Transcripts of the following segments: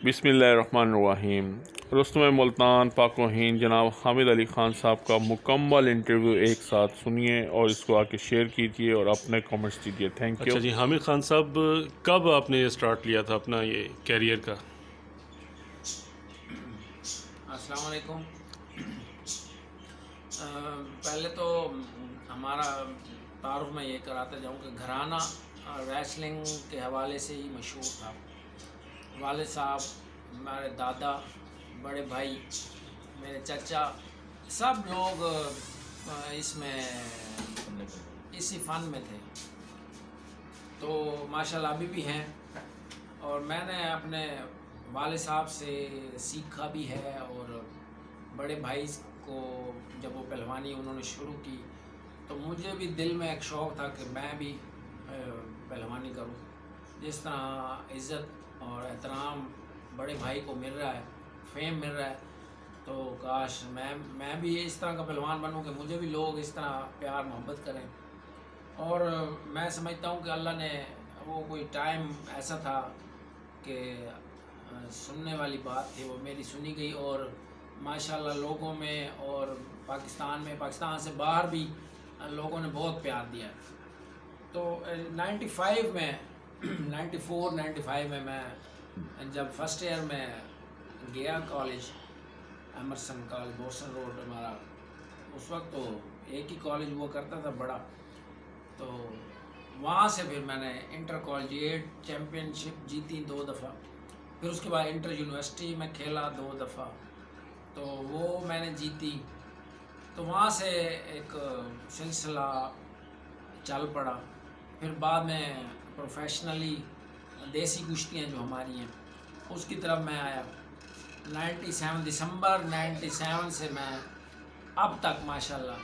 بسم اللہ الرحمن الرحیم۔ رستم ملتان پاک و ہند جناب حامد علی خان صاحب کا مکمل انٹرویو ایک ساتھ سنیے اور اس کو آ کے شیئر کیجیے اور اپنے کامنٹس دیجیے۔ Thank you. اچھا جی، حامد خان صاحب کب آپ نے یہ سٹارٹ لیا تھا اپنا یہ کیریئر کا؟ السلام علیکم۔ پہلے تو ہمارا تعارف میں یہ کراتا جاؤں کہ گھرانہ ریسلنگ کے حوالے سے ہی مشہور تھا۔ والد صاحب، ہمارے دادا، بڑے بھائی، میرے چچا، سب لوگ اس میں اسی فن میں تھے، تو ماشاءاللہ ابھی بھی ہیں۔ اور میں نے اپنے والد صاحب سے سیکھا بھی ہے، اور بڑے بھائی کو جب وہ پہلوانی انہوں نے شروع کی تو مجھے بھی دل میں ایک شوق تھا کہ میں بھی پہلوانی کروں۔ جس طرح عزت اور احترام بڑے بھائی کو مل رہا ہے، فیم مل رہا ہے، تو کاش میں بھی اس طرح کا پہلوان بنوں کہ مجھے بھی لوگ اس طرح پیار محبت کریں۔ اور میں سمجھتا ہوں کہ اللہ نے وہ کوئی ٹائم ایسا تھا کہ سننے والی بات تھی، وہ میری سنی گئی، اور ماشاءاللہ لوگوں میں اور پاکستان سے باہر بھی لوگوں نے بہت پیار دیا۔ تو 95 میں 94-95 میں جب فرسٹ ایئر میں گیا college, Emerson college, Boston road ہمارا، اس وقت تو ایک ہی کالج ہوا کرتا تھا بڑا، تو وہاں سے پھر میں نے انٹر کالجیٹ چیمپئن شپ جیتی 2 دفعہ، پھر اس کے بعد انٹر یونیورسٹی میں کھیلا 2 دفعہ، تو وہ میں نے جیتی۔ تو وہاں سے ایک سلسلہ چل پڑا، پھر بعد میں پروفیشنلی دیسی کشتیاں جو ہماری ہیں اس کی طرف میں آیا۔ 97 دسمبر 97 سے میں اب تک ماشاءاللہ،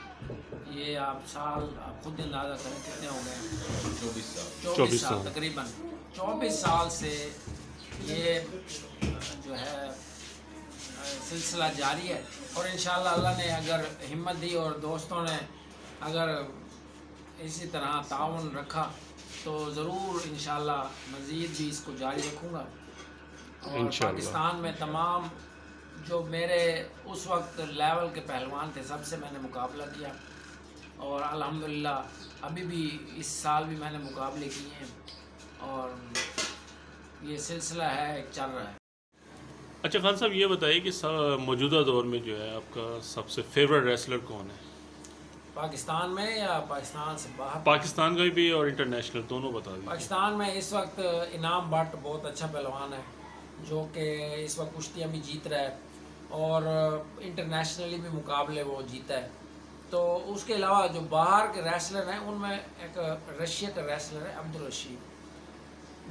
یہ آپ سال آپ خود اندازہ کریں کتنے ہو گئے، 24 سال تقریباً 24 سال سے یہ جو ہے سلسلہ جاری ہے، اور انشاءاللہ اللہ نے اگر ہمت دی اور دوستوں نے اگر اسی طرح تعاون رکھا تو ضرور انشاءاللہ مزید بھی اس کو جاری رکھوں گا۔ اور پاکستان میں تمام جو میرے اس وقت لیول کے پہلوان تھے سب سے میں نے مقابلہ کیا، اور الحمدللہ ابھی بھی اس سال بھی میں نے مقابلے کیے ہیں، اور یہ سلسلہ ہے چل رہا ہے۔ اچھا خان صاحب، یہ بتائیے کہ موجودہ دور میں جو ہے آپ کا سب سے فیوریٹ ریسلر کون ہے؟ پاکستان میں یا پاکستان سے باہر؟ پاکستان کا بھی اور انٹرنیشنل دونوں بتا دیجیے۔ پاکستان میں اس وقت انعام بٹ بہت اچھا پہلوان ہے، جو کہ اس وقت کشتیاں بھی جیت رہا ہے اور انٹرنیشنلی بھی مقابلے وہ جیتا ہے۔ تو اس کے علاوہ جو باہر کے ریسلر ہیں ان میں ایک رشیا کا ریسلر ہے عبدالرشید،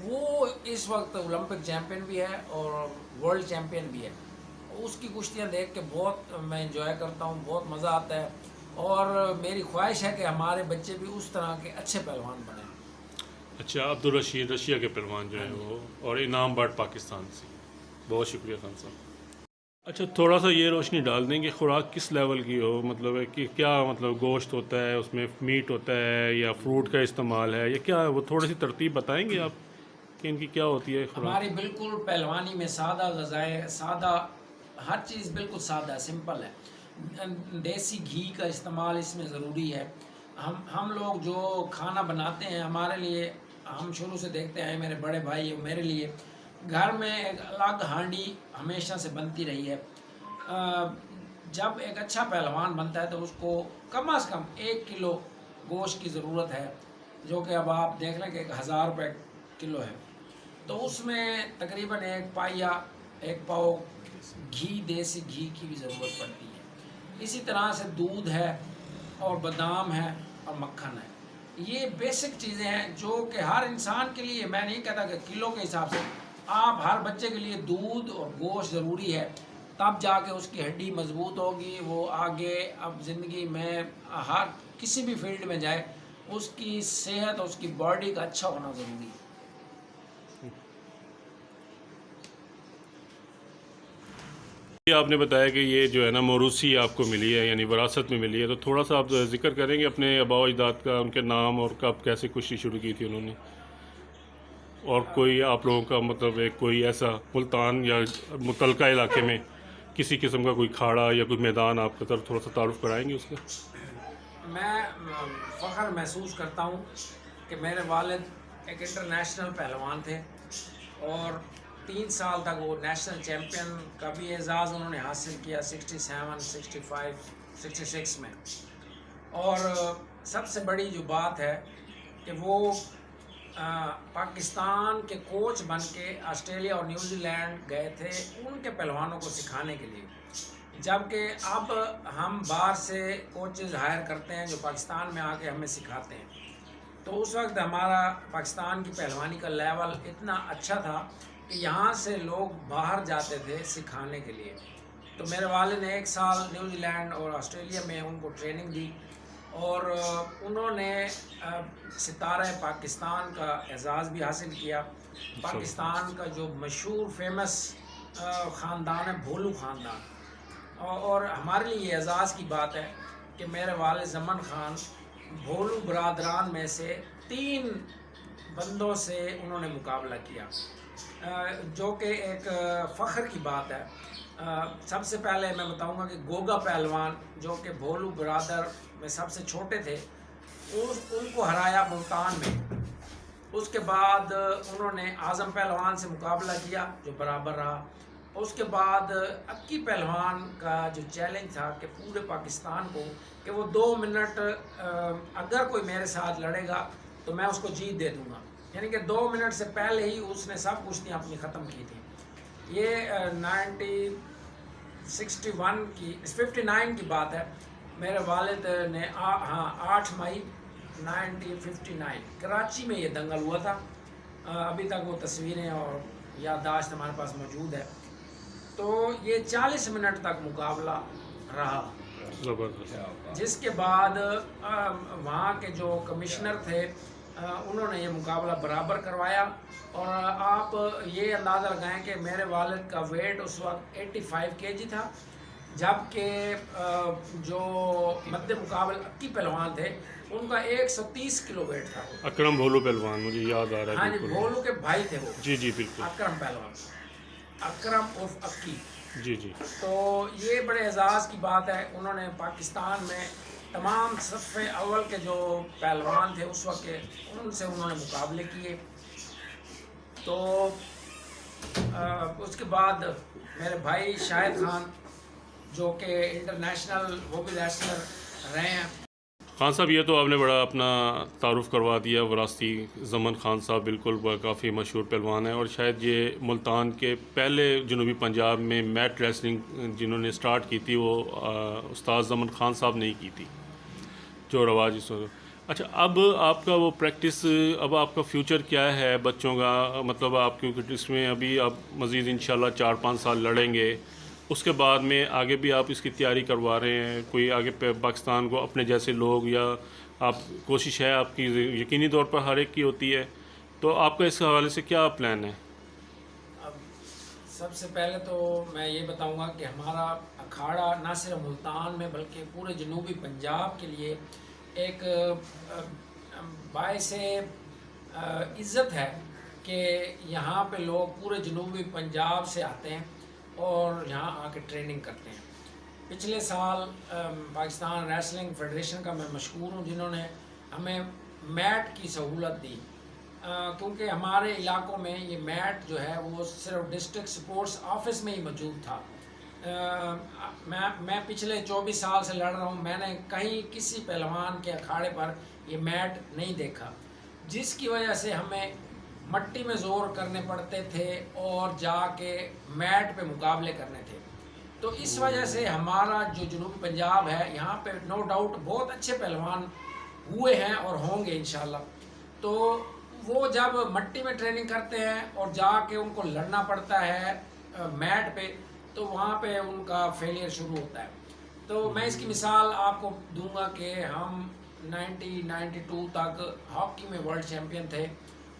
وہ اس وقت اولمپک چیمپئن بھی ہے اور ورلڈ چیمپئن بھی ہے۔ اس کی کشتیاں دیکھ کے بہت میں انجوائے کرتا ہوں، بہت مزہ آتا ہے، اور میری خواہش ہے کہ ہمارے بچے بھی اس طرح کے اچھے پہلوان بنیں۔ اچھا، عبدالرشید رشیا کے پہلوان جو ہیں وہ، اور انعام بٹ پاکستان سے۔ بہت شکریہ خان صاحب۔ اچھا، تھوڑا سا یہ روشنی ڈال دیں کہ خوراک کس لیول کی ہو، مطلب ہے کہ کیا مطلب گوشت ہوتا ہے اس میں، میٹ ہوتا ہے یا فروٹ کا استعمال ہے، یا کیا وہ تھوڑی سی ترتیب بتائیں گے آپ کہ ان کی کیا ہوتی ہے خوراک؟ ہماری بالکل پہلوانی میں سادہ غذائیں، سادہ ہر چیز بالکل سادہ سمپل ہے۔ دیسی گھی کا استعمال اس میں ضروری ہے۔ ہم لوگ جو کھانا بناتے ہیں ہمارے لیے، ہم شروع سے دیکھتے ہیں، میرے بڑے بھائی میرے لیے گھر میں ایک الگ ہانڈی ہمیشہ سے بنتی رہی ہے۔ جب ایک اچھا پہلوان بنتا ہے تو اس کو کم از کم 1 کلو گوشت کی ضرورت ہے، جو کہ اب آپ دیکھ لیں کہ 1000 روپے کلو ہے، تو اس میں تقریباً 1 پاؤ گھی، دیسی گھی کی بھی ضرورت پڑتی ہے۔ اسی طرح سے دودھ ہے اور بادام ہے اور مکھن ہے۔ یہ بیسک چیزیں ہیں جو کہ ہر انسان کے لیے، میں نہیں کہتا کہ کلو کے حساب سے، آپ ہر بچے کے لیے دودھ اور گوشت ضروری ہے، تب جا کے اس کی ہڈی مضبوط ہوگی، وہ آگے اب زندگی میں ہر کسی بھی فیلڈ میں جائے، اس کی صحت اور اس کی باڈی کا اچھا ہونا ضروری ہے۔ یہ آپ نے بتایا کہ یہ جو ہے نا موروثی آپ کو ملی ہے، یعنی وراثت میں ملی ہے، تو تھوڑا سا آپ ذکر کریں گے اپنے آباء و اجداد کا، ان کے نام اور کب کیسے کشتی شروع کی تھی انہوں نے؟ اور کوئی آپ لوگوں کا مطلب ہے کوئی ایسا ملتان یا متعلقہ علاقے میں کسی قسم کا کوئی کھاڑا یا کوئی میدان آپ کی طرف تھوڑا سا تعارف کرائیں گے اس کا؟ میں فخر محسوس کرتا ہوں کہ میرے والد ایک انٹرنیشنل پہلوان تھے اور 3 سال تک وہ نیشنل چیمپئن کا بھی اعزاز انہوں نے حاصل کیا 67 65 66 میں. اور سب سے بڑی جو بات ہے کہ وہ پاکستان کے کوچ بن کے آسٹریلیا اور نیوزی لینڈ گئے تھے ان کے پہلوانوں کو سکھانے کے لیے، جبکہ اب ہم باہر سے کوچز ہائر کرتے ہیں جو پاکستان میں آ کے ہمیں سکھاتے ہیں. تو اس وقت ہمارا پاکستان کی پہلوانی کا لیول اتنا اچھا تھا کہ یہاں سے لوگ باہر جاتے تھے سکھانے کے لیے. تو میرے والد نے 1 سال نیوزی لینڈ اور آسٹریلیا میں ان کو ٹریننگ دی اور انہوں نے ستارہ پاکستان کا اعزاز بھی حاصل کیا. پاکستان کا جو مشہور فیمس خاندان ہے بھولو خاندان، اور ہمارے لیے یہ اعزاز کی بات ہے کہ میرے والد زمن خان بھولو برادران میں سے 3 بندوں سے انہوں نے مقابلہ کیا، جو کہ ایک فخر کی بات ہے. سب سے پہلے میں بتاؤں گا کہ گوگا پہلوان جو کہ بھولو برادر میں سب سے چھوٹے تھے، ان کو ہرایا ملتان میں. اس کے بعد انہوں نے اعظم پہلوان سے مقابلہ کیا جو برابر رہا. اس کے بعد اکی پہلوان کا جو چیلنج تھا کہ پورے پاکستان کو کہ وہ 2 منٹ اگر کوئی میرے ساتھ لڑے گا تو میں اس کو جیت دے دوں گا، یعنی کہ 2 منٹ سے پہلے ہی اس نے سب کشتیاں اپنی ختم کی تھیں. یہ 59 کی بات ہے. میرے والد نے 8 مئی 1959 کراچی میں یہ دنگل ہوا تھا. ابھی تک وہ تصویریں اور یادداشت ہمارے پاس موجود ہے. تو یہ 40 منٹ تک مقابلہ رہا، جس کے بعد وہاں کے جو کمشنر تھے انہوں نے یہ مقابلہ برابر کروایا. اور آپ یہ اندازہ لگائیں کہ میرے والد کا ویٹ اس وقت 85 kg تھا، جبکہ جو مد مقابل اکی پہلوان تھے ان کا 130 کلو ویٹ تھا. اکرم بھولو پہلوان، مجھے یاد آ رہا ہے. ہاں جی، بھولو کے بھائی تھے وہ. جی بالکل. اکرم پہلوان، اکرم عرف اکی. جی. تو یہ بڑے اعزاز کی بات ہے. انہوں نے پاکستان میں تمام صف اول کے جو پہلوان تھے اس وقت کے، ان سے انہوں نے مقابلے کیے. تو اس کے بعد میرے بھائی شاہد خان جو کہ انٹرنیشنل وہ بھی ریسلر رہے ہیں. خان صاحب، یہ تو آپ نے بڑا اپنا تعارف کروا دیا وراثتی. زمن خان صاحب بالکل کافی مشہور پہلوان ہیں، اور شاید یہ ملتان کے پہلے جنوبی پنجاب میں میٹ ریسلنگ جنہوں نے سٹارٹ کی تھی وہ استاد زمن خان صاحب نے ہی کی تھی، جو رواج اس وقت. اچھا، اب آپ کا وہ پریکٹس، اب آپ کا فیوچر کیا ہے بچوں کا؟ مطلب آپ کیونکہ اس میں ابھی آپ مزید انشاءاللہ 4-5 سال لڑیں گے، اس کے بعد میں آگے بھی آپ اس کی تیاری کروا رہے ہیں؟ کوئی آگے پاکستان کو اپنے جیسے لوگ، یا آپ کوشش ہے آپ کی یقینی طور پر ہر ایک کی ہوتی ہے، تو آپ کا اس حوالے سے کیا پلان ہے؟ اب سب سے پہلے تو میں یہ بتاؤں گا کہ ہمارا اکھاڑا نہ صرف ملتان میں بلکہ پورے جنوبی پنجاب کے لیے ایک باعث عزت ہے کہ یہاں پہ لوگ پورے جنوبی پنجاب سے آتے ہیں اور یہاں آ کے ٹریننگ کرتے ہیں. پچھلے سال پاکستان ریسلنگ فیڈریشن کا میں مشکور ہوں جنہوں نے ہمیں میٹ کی سہولت دی، کیونکہ ہمارے علاقوں میں یہ میٹ جو ہے وہ صرف ڈسٹرکٹ سپورٹس آفس میں ہی موجود تھا. میں پچھلے 24 سال سے لڑ رہا ہوں، میں نے کہیں کسی پہلوان کے اکھاڑے پر یہ میٹ نہیں دیکھا، جس کی وجہ سے ہمیں مٹی میں زور کرنے پڑتے تھے اور جا کے میٹ پہ مقابلے کرنے تھے. تو اس وجہ سے ہمارا جو جنوبی پنجاب ہے یہاں پہ نو ڈاؤٹ بہت اچھے پہلوان ہوئے ہیں اور ہوں گے انشاءاللہ. تو وہ جب مٹی میں ٹریننگ کرتے ہیں اور جا کے ان کو لڑنا پڑتا ہے میٹ پہ، تو وہاں پہ ان کا فیلئر شروع ہوتا ہے. تو میں اس کی مثال آپ کو دوں گا کہ ہم 1992 تک ہاکی میں ورلڈ چیمپئن تھے.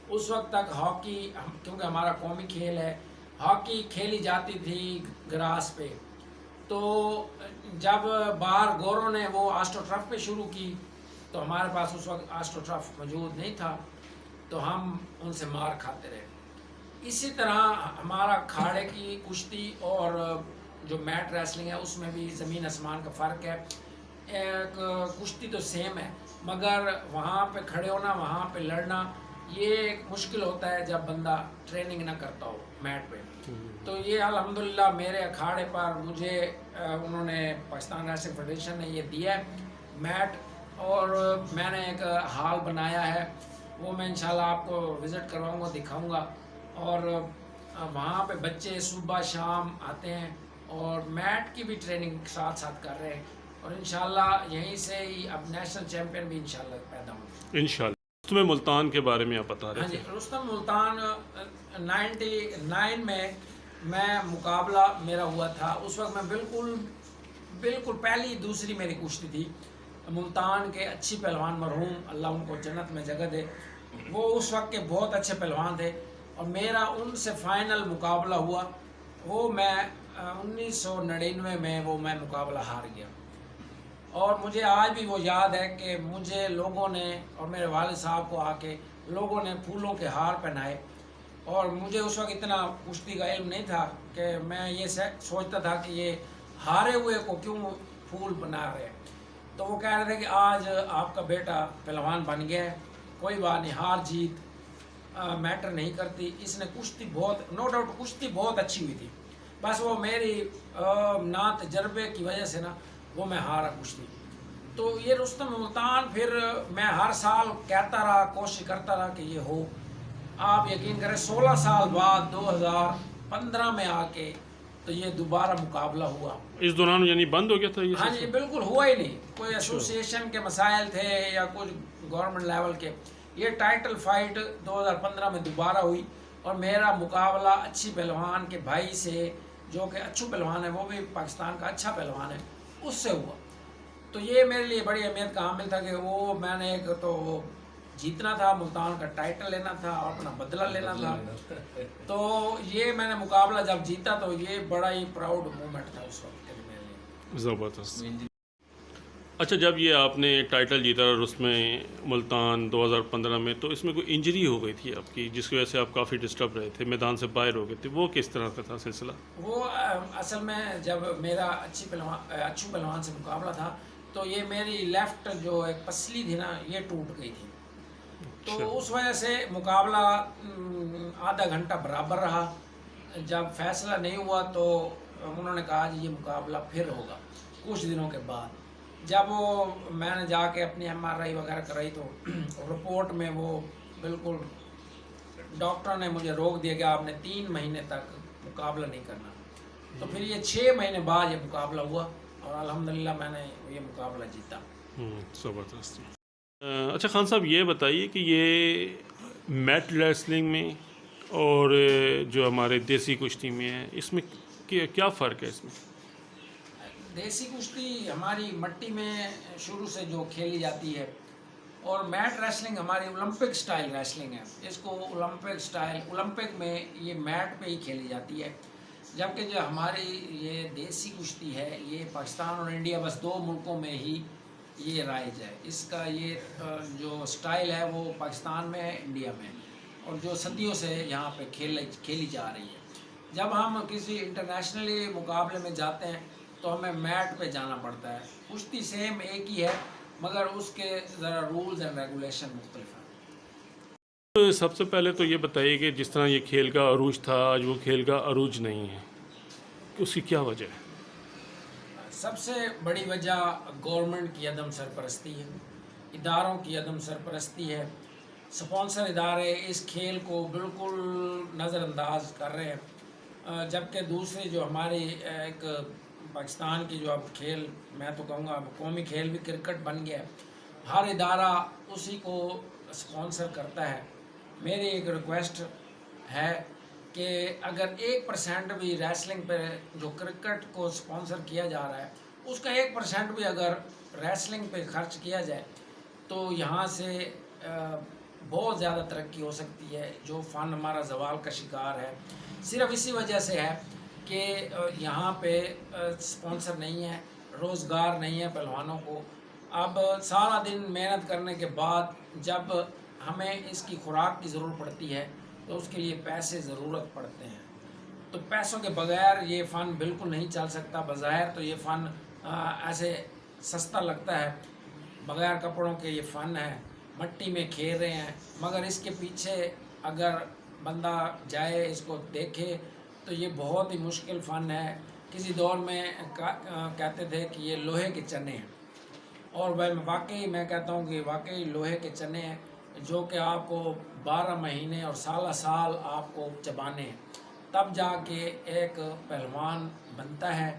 اس وقت تک ہاکی، کیونکہ ہمارا قومی کھیل ہے، ہاکی کھیلی جاتی تھی گراس پہ. تو جب باہر گوروں نے وہ آسٹرو ٹرف پہ شروع کی تو ہمارے پاس اس وقت آسٹرو ٹرف موجود نہیں تھا. تو ہم ان سے مار کھاتے رہے. اسی طرح ہمارا کھاڑے کی کشتی اور جو میٹ ریسلنگ ہے اس میں بھی زمین آسمان کا فرق ہے. ایک کشتی تو سیم ہے مگر وہاں پہ کھڑے ہونا، وہاں پہ لڑنا یہ ایک مشکل ہوتا ہے جب بندہ ٹریننگ نہ کرتا ہو میٹ پہ. تو یہ الحمدللہ میرے اکھاڑے پر مجھے انہوں نے پاکستان ریسلنگ فیڈریشن نے یہ دیا ہے میٹ، اور میں نے ایک ہال بنایا ہے، وہ میں انشاءاللہ آپ کو وزٹ کرواؤں گا، دکھاؤں گا. اور وہاں پہ بچے صبح شام آتے ہیں اور میٹ کی بھی ٹریننگ ساتھ ساتھ کر رہے ہیں، اور انشاءاللہ یہیں سے ہی اب نیشنل چیمپئن بھی انشاءاللہ پیدا ہوں گے انشاءاللہ. رستم ملتان کے بارے میں آپ بتا ہاں رہے جی. تھے. رستم ملتان 99 میں مقابلہ میرا ہوا تھا. اس وقت میں بالکل پہلی دوسری میری کشتی تھی. ملتان کے اچھی پہلوان مرحوم اللہ ان کو جنت میں جگہ دے، وہ اس وقت کے بہت اچھے پہلوان تھے، اور میرا ان سے فائنل مقابلہ ہوا. وہ میں 1999 میں میں مقابلہ ہار گیا. اور مجھے آج بھی وہ یاد ہے کہ مجھے لوگوں نے اور میرے والد صاحب کو آ کے لوگوں نے پھولوں کے ہار پہنائے، اور مجھے اس وقت اتنا کشتی کا علم نہیں تھا کہ میں یہ سوچتا تھا کہ یہ ہارے ہوئے کو کیوں پھول بنا رہے ہیں. تو وہ کہہ رہے تھے کہ آج آپ کا بیٹا پہلوان بن گیا ہے، کوئی بات نہیں، ہار جیت میٹر نہیں کرتی. اس نے کشتی بہت، نو ڈاؤٹ کشتی بہت اچھی ہوئی تھی، بس وہ میری نا تجربے کی وجہ سے نا وہ میں ہارا کشتی. تو یہ رستم ملتان پھر میں ہر سال کہتا رہا، کوشش کرتا رہا کہ یہ ہو. آپ یقین کریں 16 سال بعد 2015 میں آ کے تو یہ دوبارہ مقابلہ ہوا. اس دوران یعنی بند ہو گیا تھا یہ ہاں سلسلہ؟ جی بالکل ہوا ہی نہیں، کوئی ایسوسیشن کے مسائل تھے یا کچھ گورنمنٹ لیول کے. یہ ٹائٹل فائٹ 2015 میں دوبارہ ہوئی، اور میرا مقابلہ اچھی پہلوان کے بھائی سے جو کہ اچھو پہلوان ہے، وہ بھی پاکستان کا اچھا پہلوان ہے، اس سے ہوا. تو یہ میرے لیے بڑی اہمیت کا حامل تھا کہ وہ میں نے ایک تو جیتنا تھا، ملتان کا ٹائٹل لینا تھا اور اپنا بدلہ لینا تھا. تو یہ میں نے مقابلہ جب جیتا تو یہ بڑا ہی پراؤڈ مومنٹ تھا اس وقت کے لیے میرے لیے. زبردست. اچھا، جب یہ آپ نے ٹائٹل جیتا رستم ملتان 2015 میں، تو اس میں کوئی انجری ہو گئی تھی آپ کی جس کی وجہ سے آپ کافی ڈسٹرب رہے تھے، میدان سے باہر ہو گئے تھے، وہ کس طرح کا تھا سلسلہ؟ وہ اصل میں جب میرا اچھو پہلوان سے مقابلہ تھا تو یہ میری لیفٹ جو ایک پسلی تھی نا یہ ٹوٹ گئی تھی. تو اس وجہ سے مقابلہ آدھا گھنٹہ برابر رہا. جب فیصلہ نہیں ہوا تو انہوں نے کہا جی یہ مقابلہ پھر ہوگا کچھ دنوں کے بعد. جب وہ میں نے جا کے اپنی MRI وغیرہ کرائی تو رپورٹ میں وہ بالکل ڈاکٹر نے مجھے روک دیا کہ آپ نے 3 مہینے تک مقابلہ نہیں کرنا. تو پھر یہ 6 مہینے بعد یہ مقابلہ ہوا اور الحمدللہ میں نے یہ مقابلہ جیتا. زبردست. اچھا خان صاحب، یہ بتائیے کہ یہ میٹ ریسلنگ میں اور جو ہمارے دیسی کشتی میں ہے، اس میں کیا فرق ہے؟ اس میں دیسی کشتی ہماری مٹی میں شروع سے جو کھیلی جاتی ہے، اور میٹ ریسلنگ ہماری اولمپک سٹائل ریسلنگ ہے. اس کو اولمپک میں یہ میٹ پہ ہی کھیلی جاتی ہے. جبکہ جو ہماری یہ دیسی کشتی ہے یہ پاکستان اور انڈیا بس 2 ملکوں میں ہی یہ رائج ہے. اس کا یہ جو سٹائل ہے وہ پاکستان میں ہے، انڈیا میں، اور جو صدیوں سے یہاں پہ کھیلی جا رہی ہے. جب ہم کسی انٹرنیشنلی مقابلے میں جاتے ہیں تو ہمیں میٹ پہ جانا پڑتا ہے. کشتی سیم ایک ہی ہے مگر اس کے ذرا رولز اینڈ ریگولیشن مختلف ہیں. سب سے پہلے تو یہ بتائیے کہ جس طرح یہ کھیل کا عروج تھا، آج وہ کھیل کا عروج نہیں ہے، اس کی کیا وجہ ہے؟ سب سے بڑی وجہ گورنمنٹ کی عدم سرپرستی ہے، اداروں کی عدم سرپرستی ہے. سپانسر ادارے اس کھیل کو بالکل نظر انداز کر رہے ہیں. جبکہ دوسری جو ہماری ایک پاکستان کی جو اب کھیل، میں تو کہوں گا قومی کھیل بھی کرکٹ بن گیا ہے، ہر ادارہ اسی کو سپانسر کرتا ہے. میری ایک ریکویسٹ ہے کہ اگر 1% بھی ریسلنگ پہ جو کرکٹ کو سپانسر کیا جا رہا ہے اس کا 1% بھی اگر ریسلنگ پہ خرچ کیا جائے تو یہاں سے بہت زیادہ ترقی ہو سکتی ہے. جو فن ہمارا زوال کا شکار ہے صرف اسی وجہ سے ہے کہ یہاں پہ سپانسر نہیں ہے، روزگار نہیں ہے پہلوانوں کو. اب سارا دن محنت کرنے کے بعد جب ہمیں اس کی خوراک کی ضرورت پڑتی ہے تو اس کے لیے پیسے ضرورت پڑتے ہیں. تو پیسوں کے بغیر یہ فن بالکل نہیں چل سکتا. بظاہر تو یہ فن ایسے سستا لگتا ہے، بغیر کپڑوں کے یہ فن ہے، مٹی میں کھیل رہے ہیں، مگر اس کے پیچھے اگر بندہ جائے اس کو دیکھے تو یہ بہت ہی مشکل فن ہے. کسی دور میں کہتے تھے کہ یہ لوہے کے چنے ہیں، اور واقعی میں کہتا ہوں کہ واقعی لوہے کے چنے ہیں جو کہ آپ کو 12 مہینے اور سالہ سال آپ کو چبانے ہیں، تب جا کے ایک پہلوان بنتا ہے.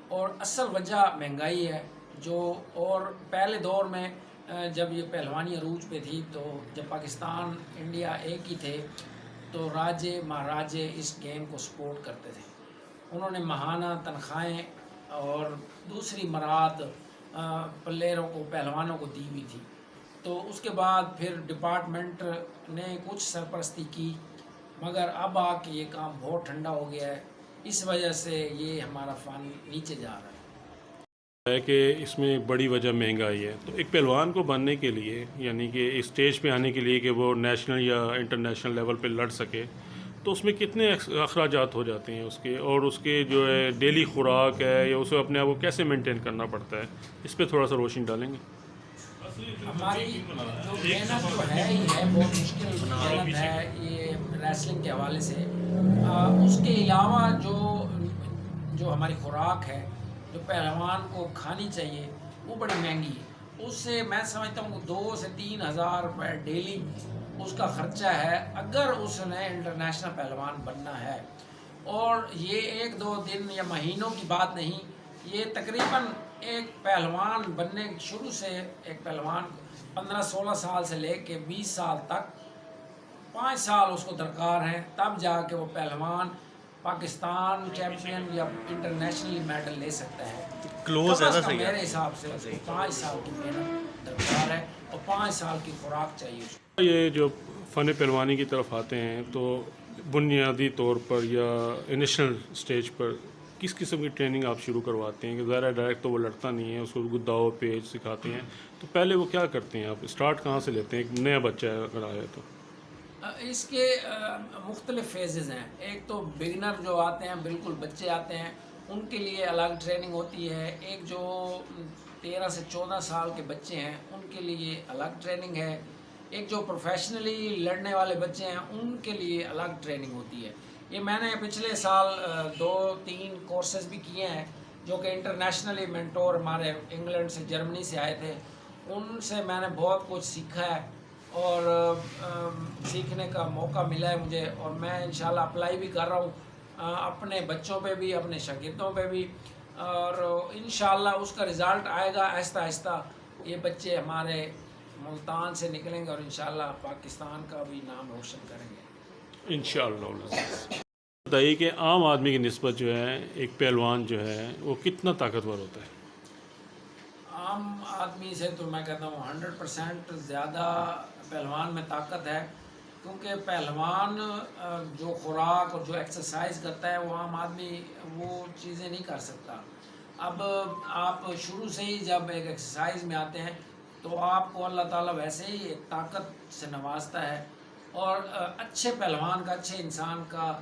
اور اصل وجہ مہنگائی ہے. اور پہلے دور میں جب یہ پہلوانی عروج پہ تھی تو جب پاکستان انڈیا ایک ہی تھے تو راجے مہاراجے اس گیم کو سپورٹ کرتے تھے. انہوں نے ماہانہ تنخواہیں اور دوسری مراد پلیئروں کو، پہلوانوں کو دی ہوئی تھی. تو اس کے بعد پھر ڈپارٹمنٹ نے کچھ سرپرستی کی، مگر اب آ کے یہ کام بہت ٹھنڈا ہو گیا ہے. اس وجہ سے یہ ہمارا فن نیچے جا رہا ہے کہ اس میں بڑی وجہ مہنگائی ہے. تو ایک پہلوان کو بننے کے لیے، یعنی کہ اسٹیج پہ آنے کے لیے کہ وہ نیشنل یا انٹرنیشنل لیول پہ لڑ سکے، تو اس میں کتنے اخراجات ہو جاتے ہیں اس کے، اور اس کے جو ہے ڈیلی خوراک ہے یا اسے اپنے آپ کو کیسے مینٹین کرنا پڑتا ہے، اس پہ تھوڑا سا روشنی ڈالیں گے. ہماری جو محنت تو ہے ہی ہے، بہت مشکل محنت ہے یہ ریسلنگ کے حوالے سے. اس کے علاوہ جو ہماری خوراک ہے جو پہلوان کو کھانی چاہیے وہ بڑی مہنگی ہے. اس سے میں سمجھتا ہوں کہ 2 سے 3 ہزار روپے ڈیلی اس کا خرچہ ہے اگر اس نے انٹرنیشنل پہلوان بننا ہے. اور یہ 1-2 دن یا مہینوں کی بات نہیں، یہ تقریباً ایک پہلوان بننے شروع سے، ایک پہلوان 15-16 سال سے لے کے 20 سال تک 5 سال اس کو درکار ہیں، تب جا کے وہ پہلوان پاکستان چیمپئن یا انٹرنیشنلی میڈل لے سکتا ہے. کلوز ہے نا صحیح. میرے حساب سے اس کو 5 سال کی محنت درکار ہے اور 5 سال کی خوراک چاہیے اس کو. یہ جو فن پہلوانی کی طرف آتے ہیں تو بنیادی طور پر یا انیشنل سٹیج پر کس قسم کی ٹریننگ آپ شروع کرواتے ہیں؟ کہ ظاہر ڈائریکٹ تو وہ لڑتا نہیں ہے، اس کو گداؤ پیج سکھاتے ہیں، تو پہلے وہ کیا کرتے ہیں؟ آپ اسٹارٹ کہاں سے لیتے ہیں ایک نیا بچہ اگر آیا تو؟ اس کے مختلف فیزز ہیں. ایک تو بگنر جو آتے ہیں، بالکل بچے آتے ہیں، ان کے لیے الگ ٹریننگ ہوتی ہے. ایک جو 13 سے 14 سال کے بچے ہیں ان کے لیے الگ ٹریننگ ہے. ایک جو پروفیشنلی لڑنے والے بچے ہیں ان کے لیے الگ ٹریننگ ہوتی ہے. یہ میں نے پچھلے سال 2-3 کورسز بھی کیے ہیں جو کہ انٹرنیشنلی مینٹور ہمارے انگلینڈ سے، جرمنی سے آئے تھے. ان سے میں نے بہت کچھ سیکھا ہے اور سیکھنے کا موقع ملا ہے مجھے، اور میں انشاءاللہ اپلائی بھی کر رہا ہوں اپنے بچوں پہ بھی، اپنے شاگردوں پہ بھی، اور انشاءاللہ اس کا رزلٹ آئے گا. آہستہ آہستہ یہ بچے ہمارے ملتان سے نکلیں گے اور انشاءاللہ پاکستان کا بھی نام روشن کریں گے انشاءاللہ. بتائیے کہ عام آدمی کی نسبت جو ہے ایک پہلوان جو ہے وہ کتنا طاقتور ہوتا ہے؟ عام آدمی سے تو میں کہتا ہوں 100% زیادہ پہلوان میں طاقت ہے، کیونکہ پہلوان جو خوراک اور جو ایکسرسائز کرتا ہے وہ عام آدمی وہ چیزیں نہیں کر سکتا. اب آپ شروع سے ہی جب ایک ایکسرسائز میں آتے ہیں تو آپ کو اللہ تعالیٰ ویسے ہی ایک طاقت سے نوازتا ہے. اور اچھے پہلوان کا، اچھے انسان کا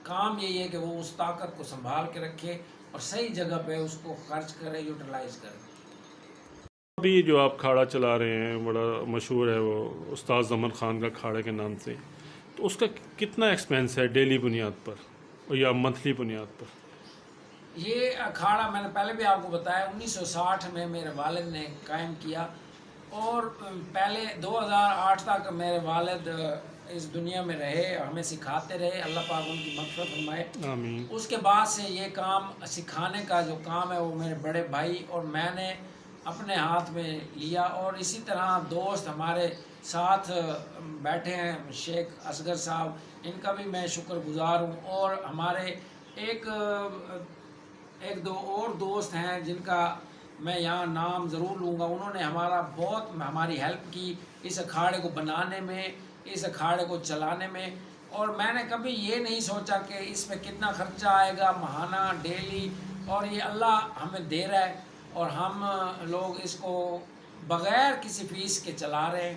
کام یہی ہے کہ وہ اس طاقت کو سنبھال کے رکھے اور صحیح جگہ پہ اس کو خرچ کرے، یوٹیلائز کرے. ابھی جو آپ کھاڑا چلا رہے ہیں بڑا مشہور ہے، وہ استاد زمن خان کا کھاڑے کے نام سے، تو اس کا کتنا ایکسپینس ہے ڈیلی بنیاد پر یا منتھلی بنیاد پر؟ یہ اکھاڑا میں نے پہلے بھی آپ کو بتایا 1960 میں میرے والد نے قائم کیا، اور پہلے 2008 تک میرے والد اس دنیا میں رہے، ہمیں سکھاتے رہے، اللہ پاک ان کی مغفرت فرمائے. آمین. اس کے بعد سے یہ کام سکھانے کا جو کام ہے وہ میرے بڑے بھائی اور میں نے اپنے ہاتھ میں لیا. اور اسی طرح دوست ہمارے ساتھ بیٹھے ہیں، شیخ اصغر صاحب، ان کا بھی میں شکر گزار ہوں. اور ہمارے ایک دو اور دوست ہیں جن کا میں یہاں نام ضرور لوں گا. انہوں نے ہماری ہیلپ کی اس اکھاڑے کو بنانے میں، اس اکھاڑے کو چلانے میں. اور میں نے کبھی یہ نہیں سوچا کہ اس میں کتنا خرچہ آئے گا ماہانہ، ڈیلی، اور یہ اللہ ہمیں دے رہا ہے اور ہم لوگ اس کو بغیر کسی فیس کے چلا رہے ہیں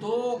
2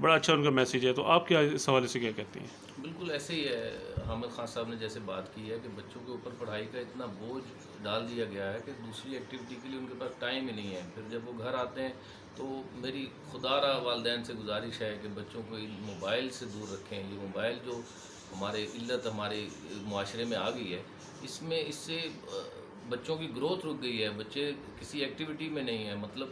بڑا اچھا ان کا میسیج ہے. تو آپ کیا اس حوالے سے کیا کہتے ہیں؟ بالکل ایسے ہی ہے. حامد خان صاحب نے جیسے بات کی ہے کہ بچوں کے اوپر پڑھائی کا اتنا بوجھ ڈال دیا گیا ہے کہ دوسری ایکٹیویٹی کے لیے ان کے پاس ٹائم ہی نہیں ہے. پھر جب وہ گھر آتے ہیں تو میری خدا را والدین سے گزارش ہے کہ بچوں کو ان موبائل سے دور رکھیں. یہ موبائل جو ہمارے علت ہمارے معاشرے میں آ گئی ہے، اس سے بچوں کی گروتھ رک گئی ہے. بچے کسی ایکٹیویٹی میں نہیں ہیں. مطلب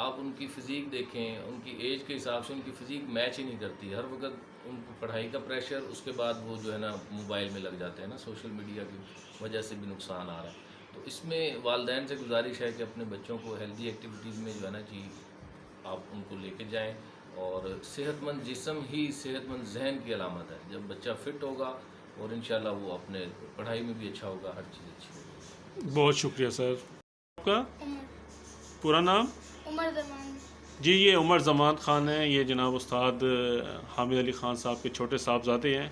آپ ان کی فزیک دیکھیں، ان کی ایج کے حساب سے ان کی فزیک میچ ہی نہیں کرتی. ہر وقت ان کو پڑھائی کا پریشر، اس کے بعد وہ جو ہے نا موبائل میں لگ جاتے ہیں نا. سوشل میڈیا کی وجہ سے بھی نقصان آ رہا ہے. تو اس میں والدین سے گزارش ہے کہ اپنے بچوں کو ہیلدی ایکٹیویٹیز میں جو ہے نا جی آپ ان کو لے کے جائیں. اور صحت مند جسم ہی صحت مند ذہن کی علامت ہے. جب بچہ فٹ ہوگا اور انشاءاللہ وہ اپنے پڑھائی میں بھی اچھا ہوگا، ہر چیز اچھی ہوگی. بہت شکریہ سر. آپ کا پورا نام؟ عمر زمان. جی یہ عمر زمان خان ہیں. یہ جناب استاد حامد علی خان صاحب کے چھوٹے صاحبزادے ہیں.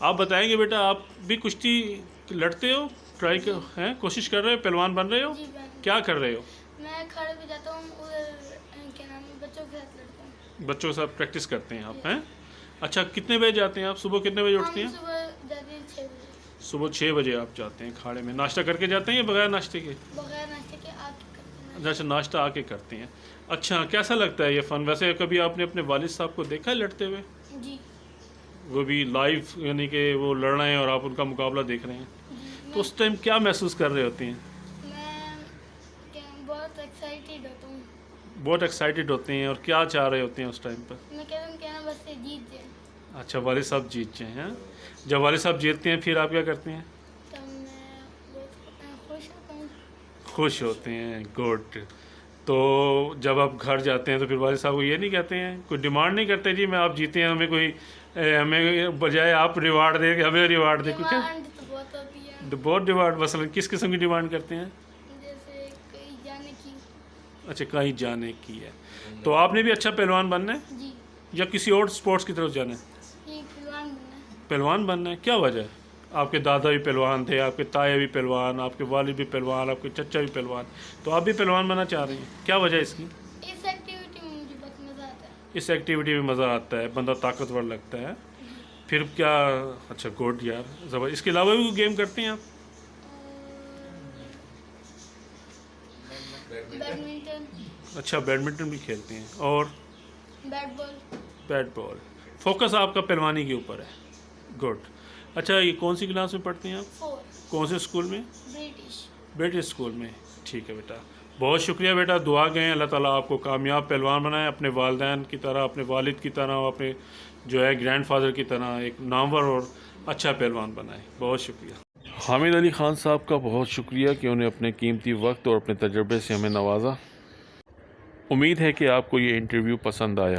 آپ بتائیں گے بیٹا، آپ بھی کشتی لڑتے ہو؟ ٹرائی ہیں، کوشش کر رہے ہو، پہلوان بن رہے ہو؟ جی کیا کر رہے ہو؟ میں کھڑے بھی جاتا ہوں، ادھر کیا نام ہے، بچوں کے ساتھ لڑتا ہوں. بچوں کے ساتھ پریکٹس کرتے ہیں آپ ہیں؟ اچھا کتنے بجے جاتے ہیں آپ؟ صبح کتنے بجے اٹھتے ہیں؟ ہم صبح جاتے ہیں 6 بجے. صبح 6 بجے آپ جاتے ہیں کھاڑے میں. ناشتہ کر کے جاتے ہیں یا بغیر ناشتے کے؟ بغیر ناشتے کے آ کے کرتے ہیں. اچھا ناشتہ آ کے کرتے ہیں. اچھا کیسا لگتا ہے یہ فن؟ ویسے کبھی آپ نے اپنے والد صاحب کو دیکھا ہے لڑتے ہوئے؟ جی وہ بھی لائیو، یعنی کہ وہ لڑ رہے ہیں اور آپ ان کا مقابلہ دیکھ رہے ہیں، جی. تو اس ٹائم کیا محسوس کر رہے ہوتے ہیں؟ میں بہت ایکسائٹیڈ ہوتا ہوں. بہت ایکسائٹیڈ ہوتے ہیں. اور کیا چاہ رہے ہوتے ہیں اس ٹائم پر؟ میں کہتا ہوں کہ نا بس یہ جیت جائے. اچھا والد صاحب جیت جائیں ہیں. جب والد صاحب جیتتے ہیں پھر آپ کیا کرتے ہیں؟ تب میں بہت خوش ہوتا ہوں. خوش ہوتے ہیں. گڈ. تو جب آپ گھر جاتے ہیں تو پھر والد صاحب کو یہ نہیں کہتے ہیں، کوئی ڈیمانڈ نہیں کرتے جی میں آپ جیتے ہیں ہمیں کوئی ہمیں بجائے آپ ریوارڈ دیں، ہمیں ریوارڈ دیں؟ کیونکہ ڈیمانڈ تو بہت ہوتی ہے. بہت ڈیمانڈ، مثلا کس قسم کی ڈیمانڈ کرتے ہیں؟ جیسے کہیں جانے کی. اچھا کہیں جانے کی ہے. تو آپ نے بھی اچھا پہلوان بننا ہے جی یا کسی اور سپورٹس کی طرف جانا ہے؟ یہ پہلوان بننا ہے. پہلوان بننا ہے. کیا وجہ ہے؟ آپ کے دادا بھی پہلوان تھے، آپ کے تایا بھی پہلوان، آپ کے والد بھی پہلوان، آپ کے چچا بھی پہلوان، تو آپ بھی پہلوان بننا چاہ رہے ہیں. کیا وجہ ہے اس کی؟ اس ایکٹیویٹی میں مجھے بہت مزہ آتا ہے. اس ایکٹیویٹی میں مزہ آتا ہے، بندہ طاقتور لگتا ہے. پھر کیا؟ اچھا گڈ یار، زبردست. اس کے علاوہ بھی کوئی گیم کرتے ہیں آپ؟ بیڈمنٹن، اچھا بیڈمنٹن بھی کھیلتے ہیں. اور bat ball. Bat ball. Focus آپ کا پہلوانی کے اوپر ہے. گڈ. اچھا یہ کون سی کلاس میں پڑھتے ہیں آپ؟ 4 کون سے اسکول میں؟ برٹش. بیٹے اسکول میں. ٹھیک ہے بیٹا، بہت شکریہ بیٹا. دعا گئے اللہ تعالیٰ آپ کو کامیاب پہلوان بنائے، اپنے والدین کی طرح، اپنے والد کی طرح، اور اپنے جو ہے گرینڈ فادر کی طرح ایک نامور اور اچھا پہلوان بنائے. بہت شکریہ. حامد علی خان صاحب کا بہت شکریہ کہ انہیں اپنے قیمتی وقت اور اپنے تجربے سے ہمیں نوازا. امید ہے کہ آپ کو یہ انٹرویو پسند آیا.